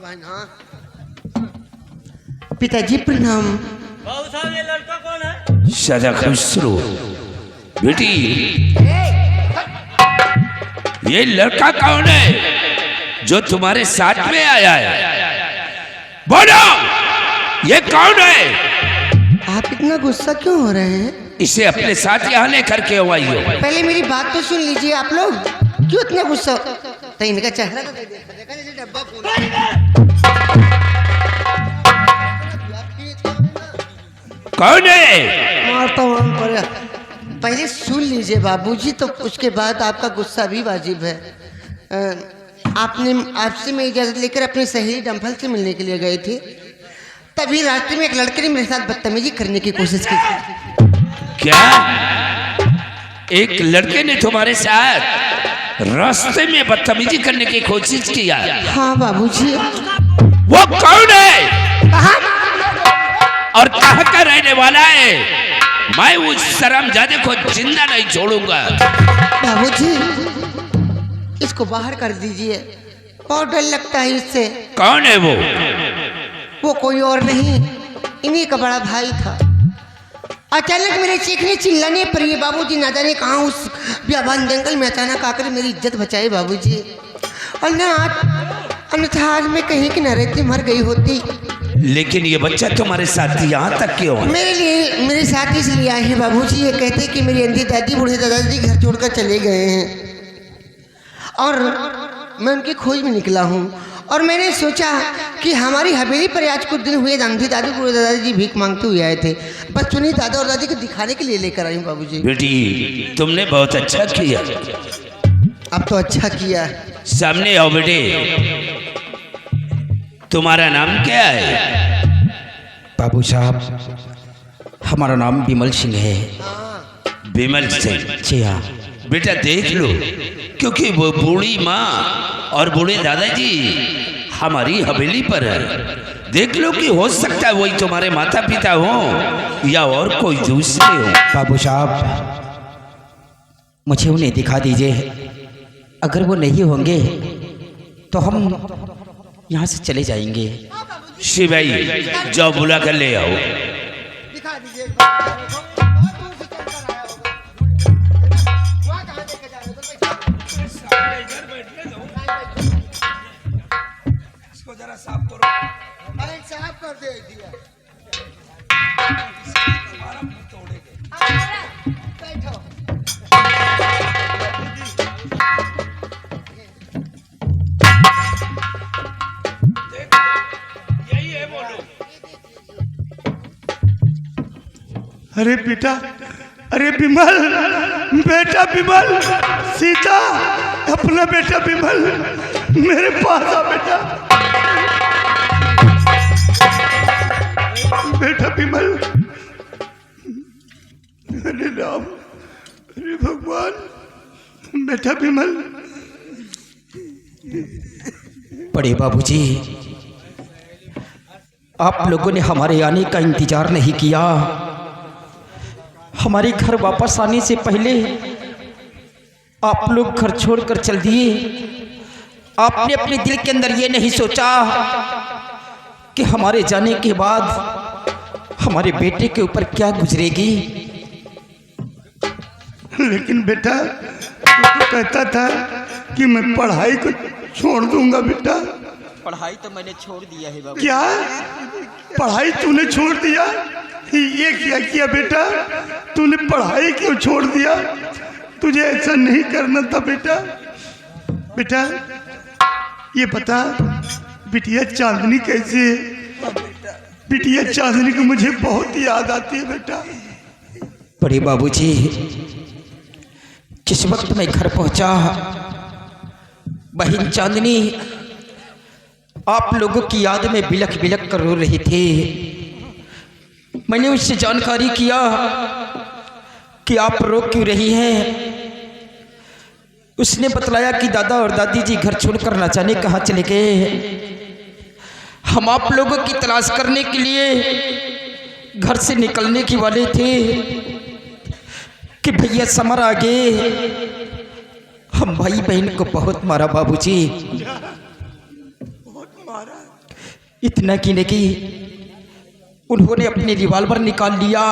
बहन। हाँ पिताजी प्रणाम। बाबू साहब ये लड़का कौन है? सदा खुश रहो बेटी। ये लड़का कौन है जो तुम्हारे साथ में आया है? बोलो ये कौन है? आप इतना गुस्सा क्यों हो रहे हैं? इसे अपने साथ यहाँ लेकर के आई हो। पहले मेरी बात तो सुन लीजिए। आप लोग क्यों इतना गुस्सा? तो इनका चेहरा तो देखा जैसे डब्बा फूल। कौन है? मारता हूँ पर पहले सुन लीजिए बाबूजी, तो उसके बाद आपका गुस्सा भी वाजिब है। आपसे मैं इजाज़त लेकर अपनी सहेली डम्फल से मिलने के लिए गए थे, तभी रास्ते में एक लड़के ने मेरे साथ बदतमीजी करने की कोशिश की। क्या एक लड़के ने तुम्हारे साथ रास्ते में बदतमीजी करने की कोशिश किया? हाँ बाबूजी। वो कौन है और कहाँ का रहने वाला है? मैं उस शर्मजादे को जिंदा नहीं छोड़ूंगा। बाबूजी इसको बाहर कर दीजिए, बहुत डर लगता है इससे। कौन है वो कोई और नहीं, इन्हीं का बड़ा भाई था। अचानक मेरे चीखने चिल्लाने पर ये बाबूजी ना जाने कहाँ उस बियाबान जंगल में अचानक आकर मेरी इज्जत बचाई बाबूजी। और ना अन्यथा आज मैं कहीं की न रहती, मर गई होती। लेकिन ये बच्चा तुम्हारे साथ यहाँ तक क्यों? मेरे साथ इसलिए आए हैं बाबूजी। ये कहते कि मेरी अंधी दादी बूढ़े दादाजी घर छोड़कर चले गए हैं और मैं उनकी खोज में निकला हूँ। और मैंने सोचा कि हमारी हवेली पर आज कुछ दिन हुए अंधी दादी बूढ़े दादाजी भीख मांगते हुए आए थे, बस उन्हीं दादा और दादी को दिखाने के लिए लेकर आई हूँ बाबूजी। बेटी तुमने बहुत अच्छा किया। अब तो अच्छा किया। सामने आओ बेटे। तुम्हारा नाम क्या है? बाबू साहब हमारा नाम विमल सिंह है। विमल सिंह? जी हाँ। बेटा देख लो, क्योंकि वो बूढ़ी माँ और बूढ़े दादाजी हमारी हवेली पर है। देख लो कि हो सकता है वही तुम्हारे माता पिता हो या और कोई दूसरे हो। बाबू साहब मुझे उन्हें दिखा दीजिए, अगर वो नहीं होंगे तो हम यहाँ से चले जाएंगे। शिवाई जाओ बुला कर ले आओ। दिखा दीजिए। जरा साफ करो। अरे साफ कर दे दिया। बैठो। यही है बोलो। अरे बेटा, अरे विमल, बेटा विमल, सीता अपना बेटा विमल मेरे पास आ बेटा। बेटा विमल, अरे राम, अरे भगवान, बेटा विमल। बड़े बाबूजी आप लोगों ने हमारे आने का इंतजार नहीं किया। हमारे घर वापस आने से पहले आप लोग घर छोड़कर चल दिए। आपने अपने दिल के अंदर ये नहीं सोचा कि हमारे जाने के बाद हमारे बेटे के ऊपर क्या गुजरेगी। लेकिन बेटा तू तो कहता था कि मैं पढ़ाई को छोड़ दूंगा बेटा। पढ़ाई तो मैंने छोड़ दिया है बाबू। क्या पढ़ाई तूने छोड़ दिया? ये क्या किया बेटा? तूने पढ़ाई क्यों छोड़ दिया? तुझे ऐसा नहीं करना था बेटा। बेटा ये बता, बिटिया चांदनी कैसी है? बिटिया चांदनी को मुझे बहुत याद आती है बेटा। बड़े बाबूजी जिस वक्त मैं घर पहुंचा, बहन चांदनी आप लोगों की याद में बिलख बिलख कर रो रही थी। मैंने उससे जानकारी किया कि आप रो क्यों रही हैं। उसने बतलाया कि दादा और दादी जी घर छोड़कर ना जाने कहाँ चले गए। हम आप लोगों की तलाश करने के लिए घर से निकलने की वाले थे कि भैया समर आ गए। हम भाई बहन को बहुत मारा बाबूजी, बहुत मारा। इतना कि नहीं उन्होंने अपने रिवॉल्वर निकाल लिया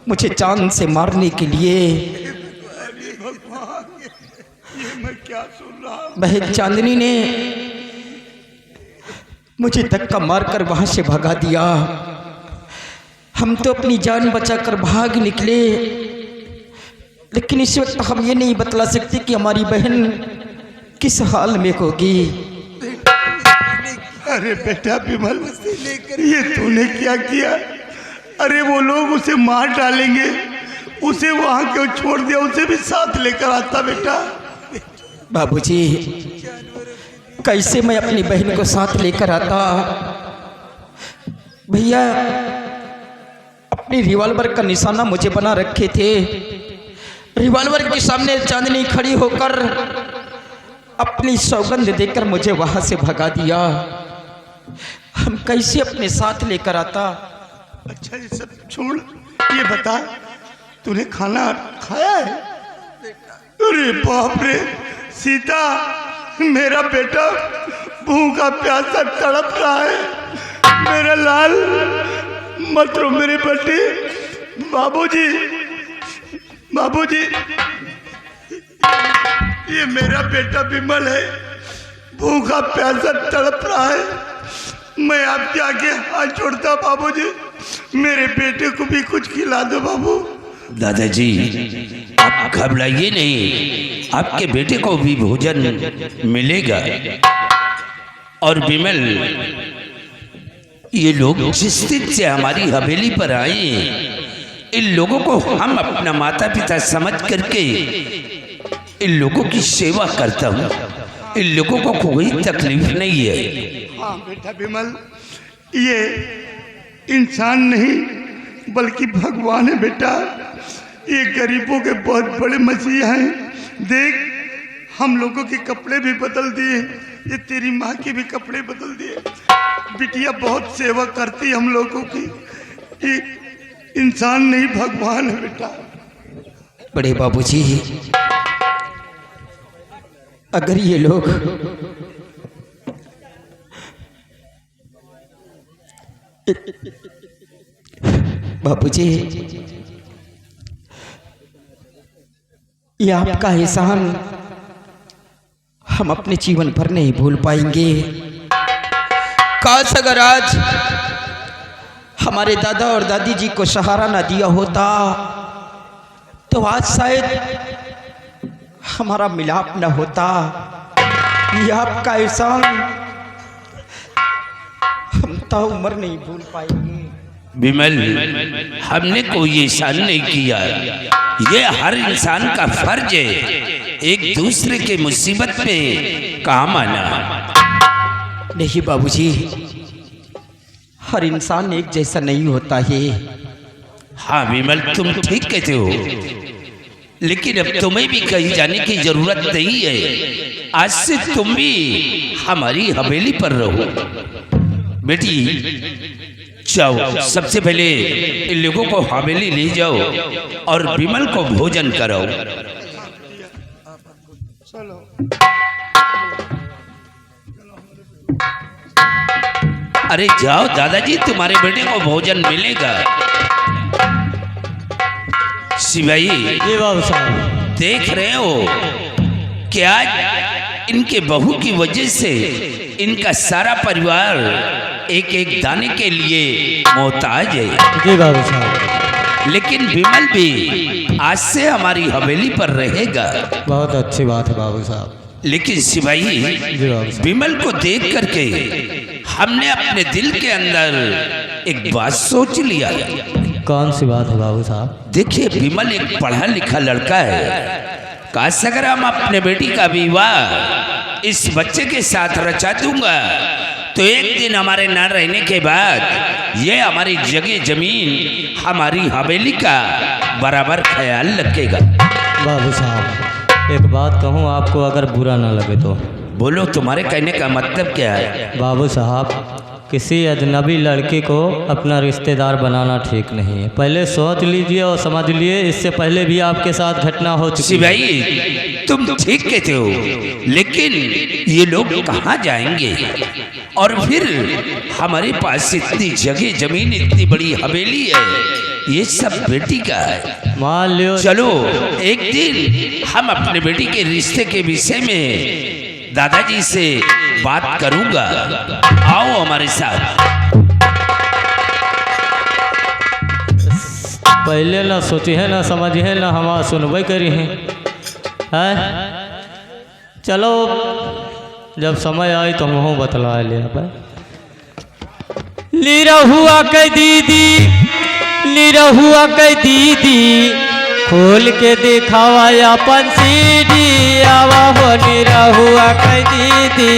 मुझे जान से मारने के लिए। ये मैं क्या सुन रहा हूँ? बहन चांदनी ने मुझे धक्का मारकर वहां से भगा दिया। हम तो अपनी जान बचाकर भाग निकले, लेकिन इस वक्त हम ये नहीं बतला सकते कि हमारी बहन किस हाल में होगी। अरे बेटा विमल, ये तूने क्या किया? अरे वो लोग उसे मार डालेंगे, उसे वहां क्यों छोड़ दिया? उसे भी साथ लेकर आता बेटा। बाबूजी, कैसे मैं अपनी बहन को साथ लेकर आता? भैया अपनी रिवॉल्वर का निशाना मुझे बना रखे थे। रिवॉल्वर के सामने चांदनी खड़ी होकर अपनी सौगंध देकर मुझे वहां से भगा दिया। हम कैसे अपने साथ लेकर आता? अच्छा ये सब छोड़, ये बता तूने खाना खाया है? अरे बाप रे सीता, मेरा बेटा भूखा प्यासा तड़प रहा है। मेरा लाल मत रो मेरे बेटे। बाबूजी, बाबूजी, ये मेरा बेटा विमल है, भूखा प्यासा तड़प रहा है। मैं आपके आगे हाथ जोड़ता बाबूजी, मेरे बेटे को भी कुछ खिला दो बाबू। दादाजी आप घबराइए नहीं, आपके बेटे को भी भोजन मिलेगा। और विमल, ये लोग जिस दिन से हमारी हवेली पर आए, इन लोगों को हम अपना माता पिता समझ करके इन लोगों की सेवा करता हूँ। इन लोगों को कोई तकलीफ नहीं है। हाँ बेटा विमल, ये इंसान नहीं बल्कि भगवान है बेटा। ये गरीबों के बहुत बड़े मसीहा हैं। देख, हम लोगों के कपड़े भी बदल दिए, ये तेरी माँ के भी कपड़े बदल दिए। बिटिया बहुत सेवा करती हम लोगों की। ये इंसान नहीं भगवान है बेटा। बड़े बाबूजी, अगर ये लोग बाबूजी, ये आपका एहसान हम अपने जीवन भर नहीं भूल पाएंगे। काश अगर आज हमारे दादा और दादी जी को सहारा ना दिया होता तो आज शायद हमारा मिलाप न होता। ये आपका एहसान हम ताउम्र नहीं भूल पाएंगे। विमल, हमने कोई एहसान नहीं किया। ये हर इंसान का फर्ज है एक दूसरे के मुसीबत में काम आना। नहीं बाबूजी, हर इंसान एक जैसा नहीं होता है। हाँ विमल, तुम ठीक कहते हो, लेकिन अब तुम्हें भी कहीं जाने की जरूरत नहीं है। आज से तुम भी हमारी हवेली पर रहो। बेटी जाओ, सबसे पहले इन लोगों को हवेली ले जाओ और विमल को भोजन कराओ। अरे जाओ दादाजी, तुम्हारे बेटे को भोजन मिलेगा। शिवाई जी बाबू साहब। देख रहे हो कि आज इनके बहू की वजह से इनका सारा परिवार एक एक दाने के लिए मोहताज है। जी बाबू साहब। लेकिन विमल भी आज से हमारी हवेली पर रहेगा। बहुत अच्छी बात है बाबू साहब। लेकिन सिपाही, जी बाबू साहब। विमल को देख करके हमने अपने दिल के अंदर एक बात सोच लिया। कौन सी बात है बाबू साहब? देखिए, विमल एक पढ़ा लिखा लड़का है। काश अगर हम अपने बेटी का विवाह इस बच्चे के साथ रचा दूंगा तो एक दिन हमारे न रहने के बाद ये हमारी जगह जमीन हमारी हवेली का बराबर ख्याल रखेगा। बाबू साहब, एक बात कहूँ आपको, अगर बुरा ना लगे तो? बोलो, तुम्हारे कहने का मतलब क्या है? बाबू साहब, किसी अजनबी लड़की को अपना रिश्तेदार बनाना ठीक नहीं है। पहले सोच लीजिए और समझ लिए, इससे पहले भी आपके साथ घटना हो चुकी है। भाई तुम ठीक कहते हो, लेकिन ये लोग कहाँ जाएंगे? और फिर हमारे पास इतनी जगह जमीन, इतनी बड़ी हवेली है, ये सब बेटी का है। मान लियो चलो एक दिन हम अपने बेटी के रिश्ते के विषय में दादाजी से बात करूंगा। आओ हमारे साथ। पहले ना सोची है ना समझी है ना हमारा सुनबे करी है। चलो जब समय आई तो हम बतला लिया। निरहुआ के दीदी, निरहुआ के दीदी, खोल के दिखावा अपन सीढ़ी, आवा हो निरहुआ के दीदी।